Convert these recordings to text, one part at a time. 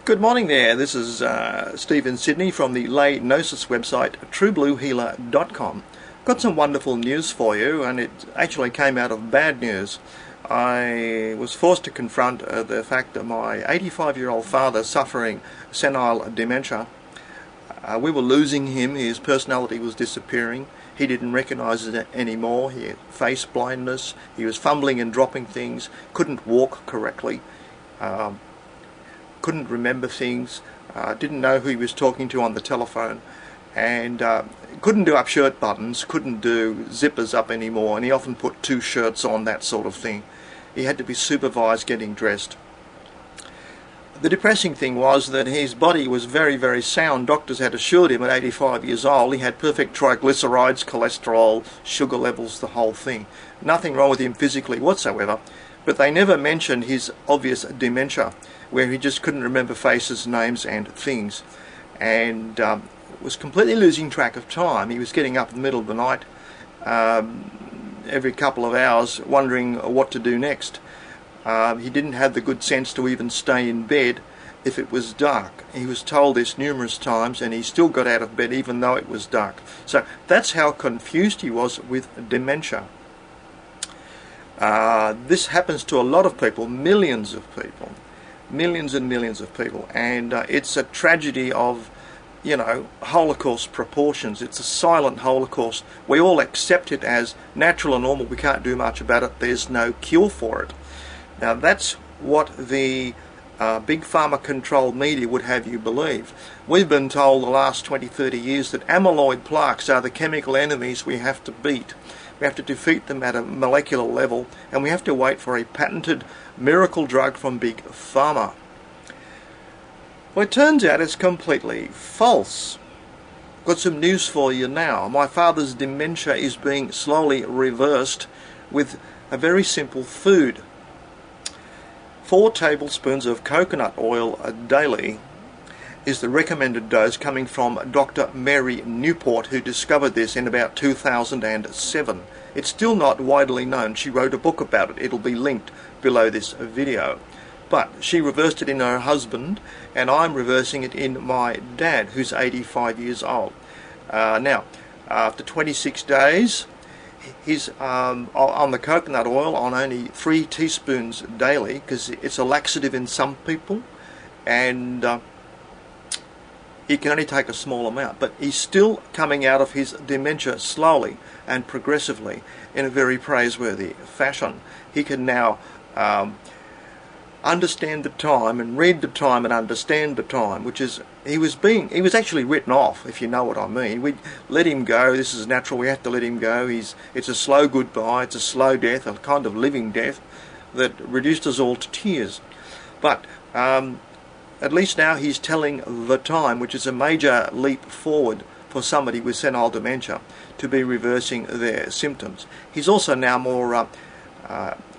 Good morning there, this is Steve in Sydney from the lay gnosis website truebluehealer.com. Got some wonderful news for you, and it actually came out of bad news. I was forced to confront the fact that my 85-year-old father suffering senile dementia. We were losing him, his personality was disappearing, he didn't recognise it anymore, he had face blindness, he was fumbling and dropping things, couldn't walk correctly. Couldn't remember things, didn't know who he was talking to on the telephone, and couldn't do up shirt buttons, couldn't do zippers up anymore, and he often put two shirts on, that sort of thing. He had to be supervised getting dressed. The depressing thing was that his body was very, very sound. Doctors had assured him at 85 years old he had perfect triglycerides, cholesterol, sugar levels, the whole thing. Nothing wrong with him physically whatsoever, but they never mentioned his obvious dementia, where he just couldn't remember faces, names and things, and was completely losing track of time. He was getting up in the middle of the night every couple of hours wondering what to do next. He didn't have the good sense to even stay in bed if it was dark. He was told this numerous times, and he still got out of bed even though it was dark. So that's how confused he was with dementia. This happens to a lot of people, millions and millions of people, and it's a tragedy of, Holocaust proportions. It's a silent Holocaust. We all accept it as natural and normal. We can't do much about it. There's no cure for it. Now that's what the big pharma controlled media would have you believe. We've been told the last 20-30 years that amyloid plaques are the chemical enemies we have to beat. We have to defeat them at a molecular level, and we have to wait for a patented miracle drug from big pharma. Well, it turns out it's completely false. Got some news for you now. My father's dementia is being slowly reversed with a very simple food. 4 tablespoons of coconut oil daily is the recommended dose, coming from Dr. Mary Newport, who discovered this in about 2007. It's still not widely known. She wrote a book about it. It'll be linked below this video. But she reversed it in her husband, and I'm reversing it in my dad, who's 85 years old. Now, after 26 days, he's on the coconut oil on only 3 teaspoons daily, because it's a laxative in some people, and he can only take a small amount, but he's still coming out of his dementia slowly and progressively in a very praiseworthy fashion. He can now understand the time and read the time and understand the time, which is, he was actually written off, if you know what I mean. We let him go. This is natural. We have to let him go. It's a slow goodbye. It's a slow death, a kind of living death that reduced us all to tears. But at least now he's telling the time, which is a major leap forward for somebody with senile dementia to be reversing their symptoms. He's also now more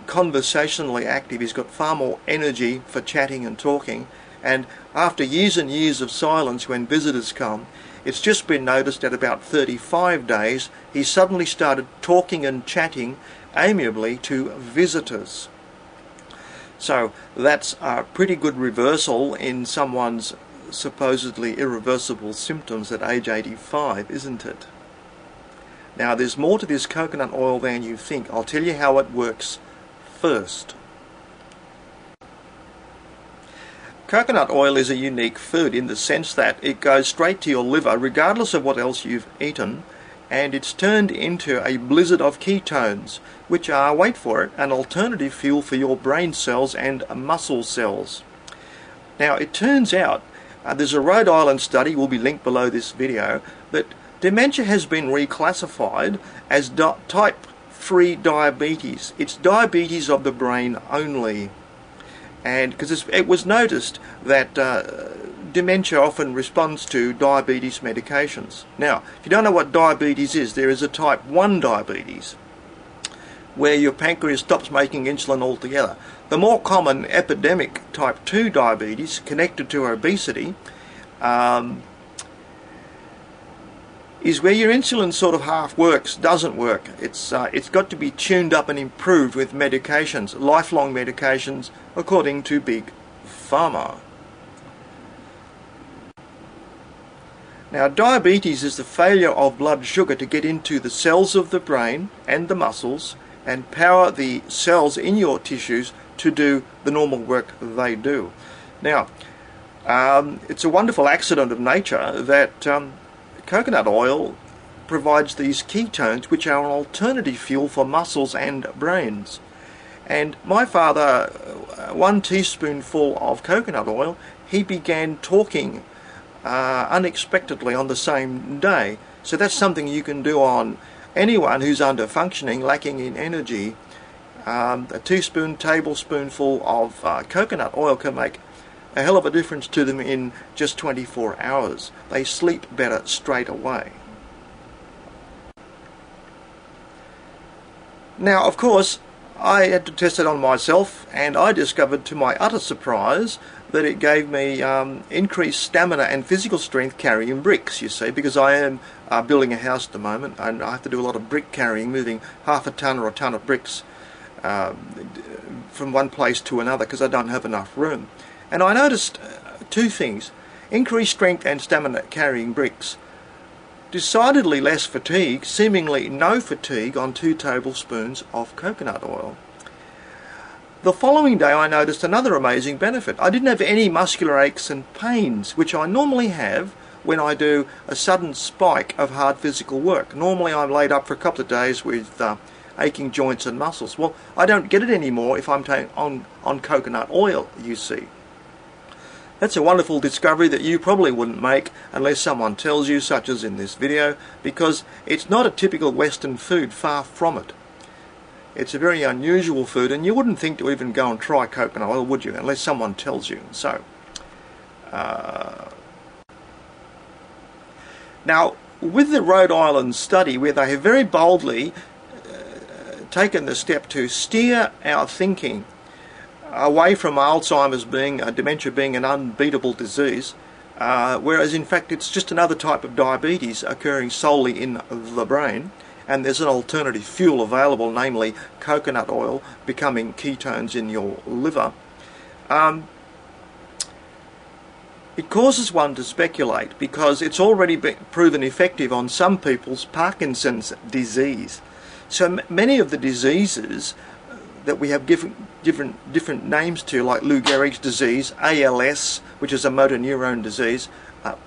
conversationally active. He's got far more energy for chatting and talking, and after years and years of silence when visitors come, it's just been noticed at about 35 days he suddenly started talking and chatting amiably to visitors. So that's a pretty good reversal in someone's supposedly irreversible symptoms at age 85, isn't it? Now there's more to this coconut oil than you think. I'll tell you how it works first. Coconut oil is a unique food in the sense that it goes straight to your liver regardless of what else you've eaten, and it's turned into a blizzard of ketones, which are, wait for it, an alternative fuel for your brain cells and muscle cells. Now it turns out, there's a Rhode Island study, will be linked below this video, that dementia has been reclassified as type 3 diabetes. It's diabetes of the brain only. And because it was noticed that dementia often responds to diabetes medications. Now, if you don't know what diabetes is, there is a type 1 diabetes, where your pancreas stops making insulin altogether. The more common epidemic type 2 diabetes, connected to obesity, is where your insulin sort of half works, doesn't work. It's got to be tuned up and improved with medications, lifelong medications, according to big pharma. Now, diabetes is the failure of blood sugar to get into the cells of the brain and the muscles and power the cells in your tissues to do the normal work they do. Now, it's a wonderful accident of nature that coconut oil provides these ketones, which are an alternative fuel for muscles and brains. And my father, 1 teaspoonful of coconut oil, he began talking unexpectedly on the same day. So that's something you can do on anyone who's under functioning, lacking in energy. A tablespoonful of coconut oil can make a hell of a difference to them in just 24 hours. They sleep better straight away. Now, of course, I had to test it on myself, and I discovered to my utter surprise that it gave me increased stamina and physical strength carrying bricks, you see, because I am building a house at the moment, and I have to do a lot of brick carrying, moving half a ton or a ton of bricks from one place to another because I don't have enough room. And I noticed 2 things: increased strength and stamina carrying bricks, decidedly less fatigue, seemingly no fatigue on 2 tablespoons of coconut oil. The following day I noticed another amazing benefit. I didn't have any muscular aches and pains, which I normally have when I do a sudden spike of hard physical work. Normally I'm laid up for a couple of days with aching joints and muscles. Well, I don't get it anymore if I'm on coconut oil, you see. That's a wonderful discovery that you probably wouldn't make unless someone tells you, such as in this video, because it's not a typical Western food, far from it. It's a very unusual food, and you wouldn't think to even go and try coconut oil, would you, unless someone tells you. So, now, with the Rhode Island study, where they have very boldly taken the step to steer our thinking away from Alzheimer's dementia being an unbeatable disease, whereas in fact it's just another type of diabetes occurring solely in the brain, and there's an alternative fuel available, namely coconut oil, becoming ketones in your liver. It causes one to speculate, because it's already been proven effective on some people's Parkinson's disease. So many of the diseases that we have different names to, like Lou Gehrig's disease, ALS, which is a motor neuron disease,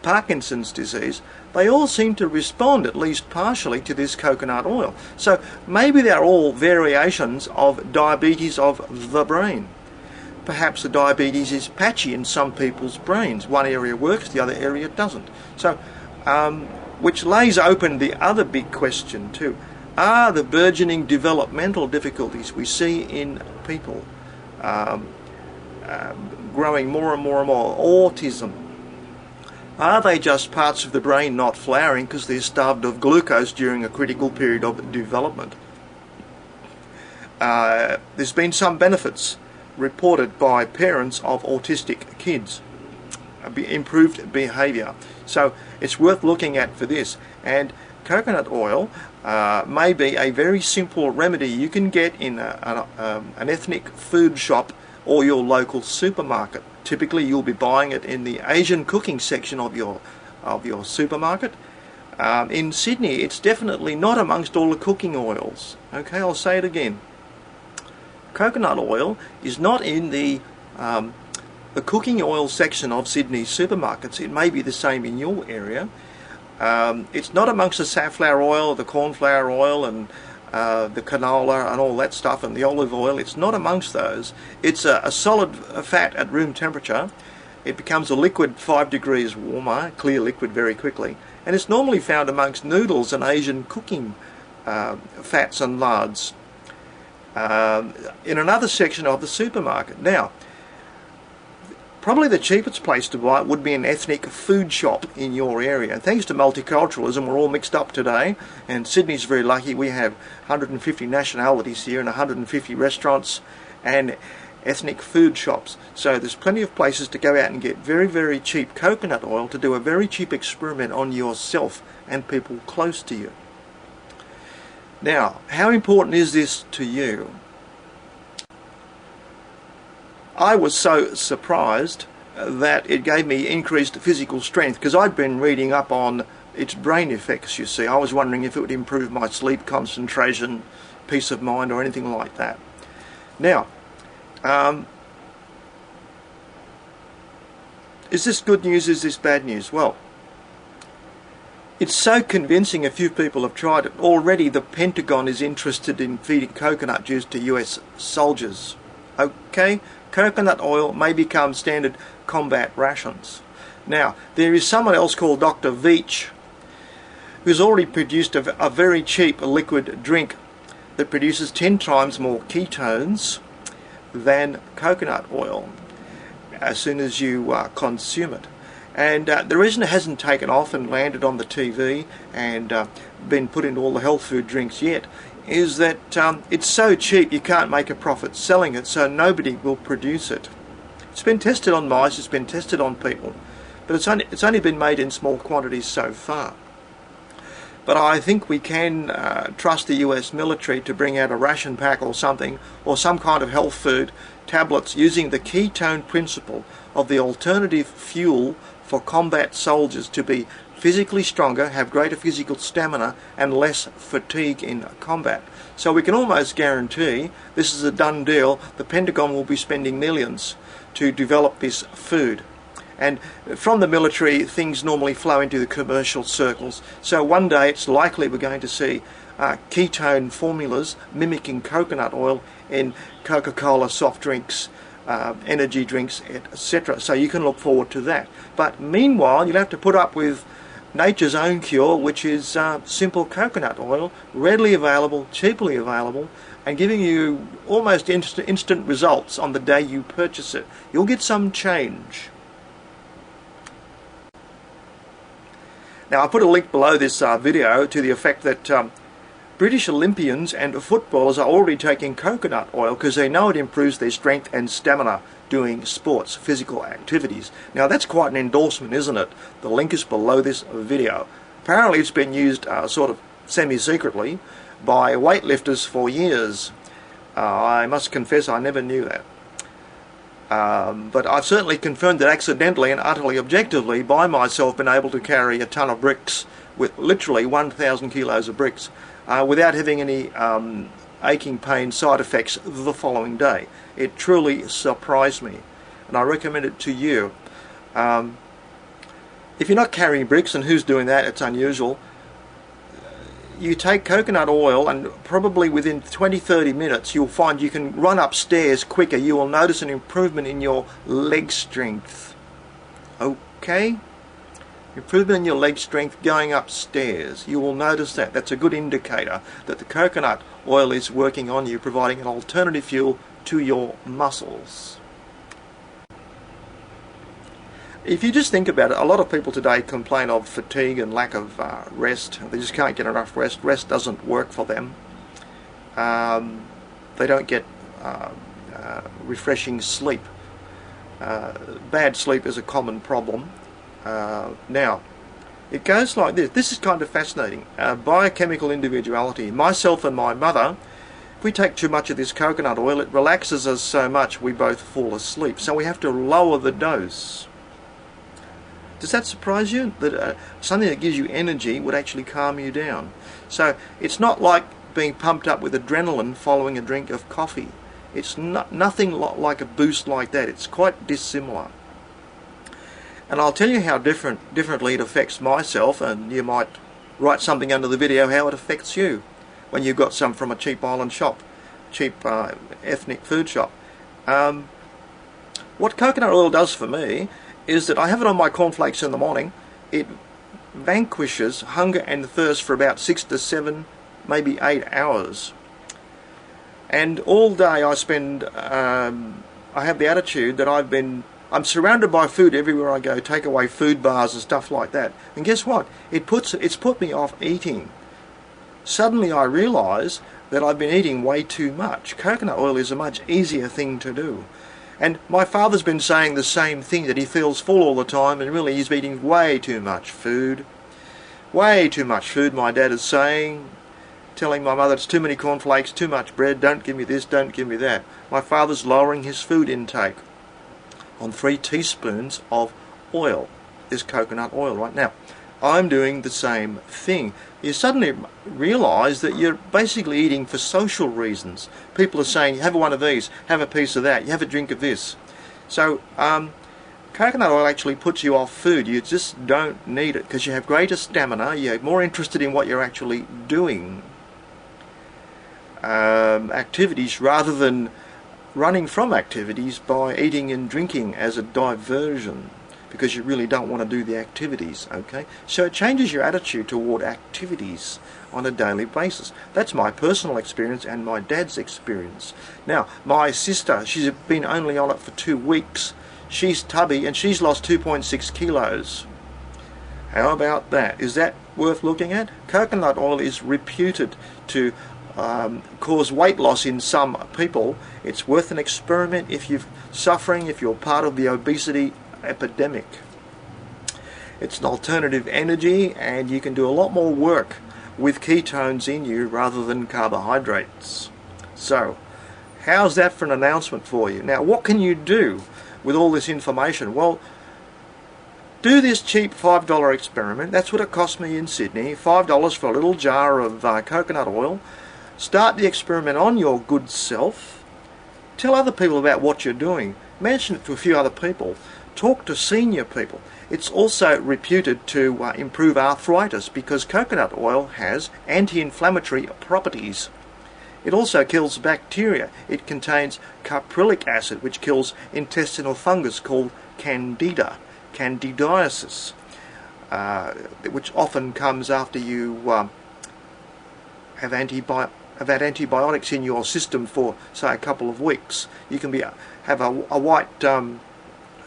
Parkinson's disease, they all seem to respond at least partially to this coconut oil. So maybe they're all variations of diabetes of the brain. Perhaps the diabetes is patchy in some people's brains. One area works, the other area doesn't. So, which lays open the other big question too. Are the burgeoning developmental difficulties we see in people growing more and more and more, autism, are they just parts of the brain not flowering because they're starved of glucose during a critical period of development? There's been some benefits reported by parents of autistic kids, improved behaviour. So it's worth looking at for this. And coconut oil may be a very simple remedy you can get in an ethnic food shop or your local supermarket. Typically you'll be buying it in the Asian cooking section of your supermarket. In Sydney it's definitely not amongst all the cooking oils. Okay, I'll say it again. Coconut oil is not in the cooking oil section of Sydney's supermarkets. It may be the same in your area. It's not amongst the safflower oil, the cornflower oil, and the canola and all that stuff, and the olive oil. It's not amongst those. It's a solid fat at room temperature. It becomes a liquid 5 degrees warmer, clear liquid very quickly, and it's normally found amongst noodles and Asian cooking fats and lards in another section of the supermarket. Now, probably the cheapest place to buy it would be an ethnic food shop in your area. And thanks to multiculturalism, we're all mixed up today, and Sydney's very lucky. We have 150 nationalities here and 150 restaurants and ethnic food shops. So there's plenty of places to go out and get very, very cheap coconut oil to do a very cheap experiment on yourself and people close to you. Now, how important is this to you? I was so surprised that it gave me increased physical strength, because I'd been reading up on its brain effects, you see. I was wondering if it would improve my sleep, concentration, peace of mind, or anything like that. Now, is this good news? Is this bad news? Well, it's so convincing. A few people have tried it. Already the Pentagon is interested in feeding coconut juice to US soldiers. Okay? Coconut oil may become standard combat rations. Now, there is someone else called Dr. Veach, who's already produced a very cheap liquid drink that produces 10 times more ketones than coconut oil as soon as you consume it. And the reason it hasn't taken off and landed on the TV and been put into all the health food drinks yet is that it's so cheap you can't make a profit selling it, so nobody will produce it. It's been tested on mice, it's been tested on people, but it's only been made in small quantities so far. But I think we can trust the US military to bring out a ration pack or something, or some kind of health food tablets using the ketone principle of the alternative fuel for combat soldiers to be physically stronger, have greater physical stamina and less fatigue in combat. So we can almost guarantee, this is a done deal, the Pentagon will be spending millions to develop this food. And from the military, things normally flow into the commercial circles. So one day it's likely we're going to see ketone formulas mimicking coconut oil in Coca-Cola soft drinks, energy drinks, etc. So you can look forward to that. But meanwhile, you'll have to put up with nature's own cure, which is simple coconut oil, readily available, cheaply available, and giving you almost instant results on the day you purchase it. You'll get some change. Now, I put a link below this video to the effect that British Olympians and footballers are already taking coconut oil because they know it improves their strength and stamina doing sports, physical activities. Now, that's quite an endorsement, isn't it? The link is below this video. Apparently, it's been used sort of semi-secretly by weightlifters for years. I must confess I never knew that. But I've certainly confirmed it accidentally and utterly objectively by myself, been able to carry a ton of bricks with literally 1,000 kilos of bricks without having any aching pain side effects the following day. It truly surprised me, and I recommend it to you. If you're not carrying bricks, and who's doing that, it's unusual, you take coconut oil and probably within 20-30 minutes you'll find you can run upstairs quicker. You will notice an improvement in your leg strength. Okay? Improvement in your leg strength going upstairs. You will notice that. That's a good indicator that the coconut oil is working on you, providing an alternative fuel to your muscles. If you just think about it, a lot of people today complain of fatigue and lack of rest. They just can't get enough rest. Rest doesn't work for them. They don't get refreshing sleep. Bad sleep is a common problem. Now, it goes like this. This is kind of fascinating. Biochemical individuality. Myself and my mother, if we take too much of this coconut oil, it relaxes us so much we both fall asleep. So we have to lower the dose. Does that surprise you? That something that gives you energy would actually calm you down. So it's not like being pumped up with adrenaline following a drink of coffee. It's nothing like a boost like that. It's quite dissimilar. And I'll tell you how differently it affects myself, and you might write something under the video how it affects you when you've got some from a cheap island shop, cheap ethnic food shop. What coconut oil does for me is that I have it on my cornflakes in the morning. It vanquishes hunger and thirst for about 6 to 7, maybe 8 hours. And all day I spend, I have the attitude that I'm surrounded by food everywhere I go, take away food bars and stuff like that. And guess what? It's put me off eating. Suddenly I realise that I've been eating way too much. Coconut oil is a much easier thing to do. And my father's been saying the same thing, that he feels full all the time, and really he's eating way too much food. Way too much food, my dad is saying. Telling my mother it's too many cornflakes, too much bread, don't give me this, don't give me that. My father's lowering his food intake. on 3 teaspoons of oil, this coconut oil. Right now, I'm doing the same thing. You suddenly realize that you're basically eating for social reasons. People are saying, have one of these, have a piece of that, you have a drink of this. So coconut oil actually puts you off food. You just don't need it because you have greater stamina, you're more interested in what you're actually doing, activities, rather than running from activities by eating and drinking as a diversion, because you really don't want to do the activities. Okay, so it changes your attitude toward activities on a daily basis. That's my personal experience and my dad's experience. Now, my sister, she's been only on it for 2 weeks. She's tubby and she's lost 2.6 kilos. How about that? Is that worth looking at? Coconut oil is reputed to cause weight loss in some people. It's worth an experiment if you're suffering, if you're part of the obesity epidemic. It's an alternative energy, and you can do a lot more work with ketones in you rather than carbohydrates. So, how's that for an announcement for you? Now, what can you do with all this information? Well, do this cheap $5 experiment. That's what it cost me in Sydney. $5 for a little jar of coconut oil. Start the experiment on your good self. Tell other people about what you're doing. Mention it to a few other people. Talk to senior people. It's also reputed to improve arthritis because coconut oil has anti-inflammatory properties. It also kills bacteria. It contains caprylic acid, which kills intestinal fungus called candida, candidiasis, which often comes after you have had antibiotics in your system for, say, a couple of weeks. You can have a white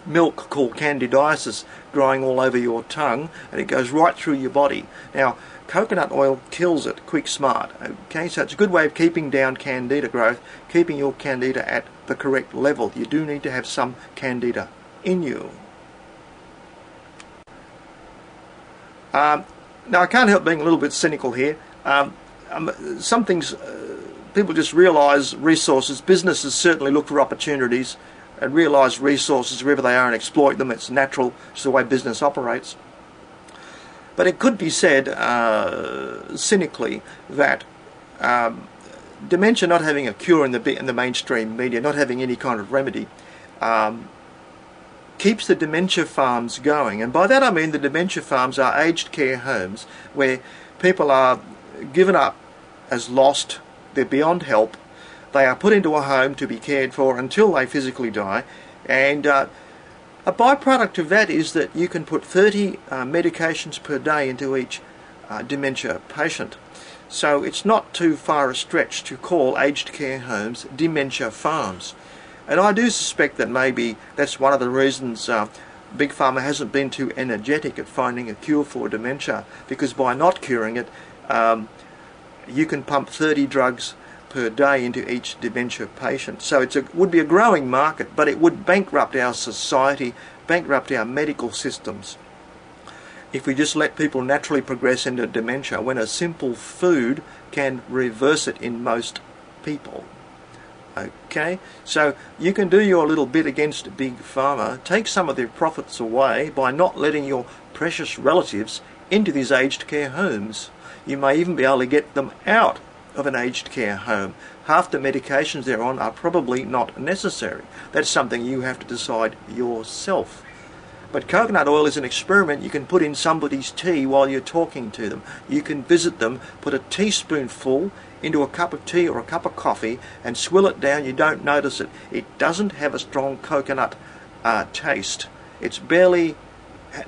milk called candidiasis growing all over your tongue, and it goes right through your body. Now, coconut oil kills it quick smart. Okay, so it's a good way of keeping down candida growth, keeping your candida at the correct level. You do need to have some candida in you. Now, I can't help being a little bit cynical here. Some things, people just realise resources. Businesses certainly look for opportunities and realise resources wherever they are and exploit them. It's natural. It's the way business operates. But it could be said cynically that dementia not having a cure in the mainstream media, not having any kind of remedy, keeps the dementia farms going. And by that I mean the dementia farms are aged care homes where people are given up as lost, they're beyond help, they are put into a home to be cared for until they physically die, and a byproduct of that is that you can put 30 medications per day into each dementia patient. So it's not too far a stretch to call aged care homes dementia farms. And I do suspect that maybe that's one of the reasons Big Pharma hasn't been too energetic at finding a cure for dementia, because by not curing it, you can pump 30 drugs per day into each dementia patient. So it would be a growing market, but it would bankrupt our society, bankrupt our medical systems, if we just let people naturally progress into dementia when a simple food can reverse it in most people. Okay, so you can do your little bit against Big Pharma. Take some of their profits away by not letting your precious relatives into these aged care homes. You may even be able to get them out of an aged care home. Half the medications they're on are probably not necessary. That's something you have to decide yourself. But coconut oil is an experiment you can put in somebody's tea while you're talking to them. You can visit them, put a teaspoonful into a cup of tea or a cup of coffee and swill it down. You don't notice it. It doesn't have a strong coconut taste. It's barely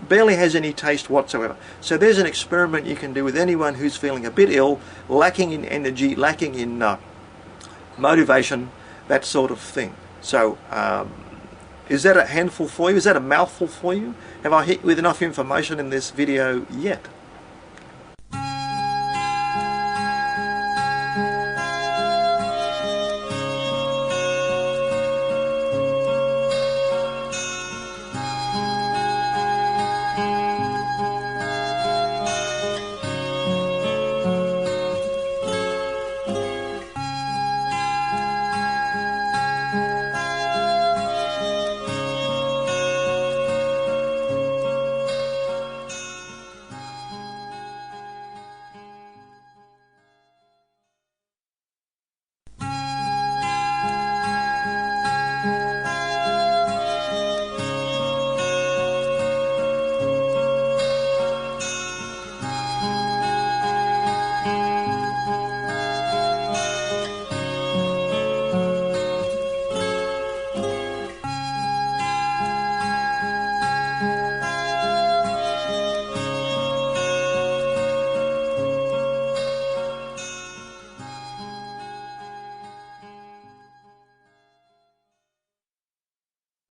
has any taste whatsoever. So there's an experiment you can do with anyone who's feeling a bit ill, lacking in energy, lacking in motivation, that sort of thing. So is that a handful for you? Is that a mouthful for you? Have I hit you with enough information in this video yet?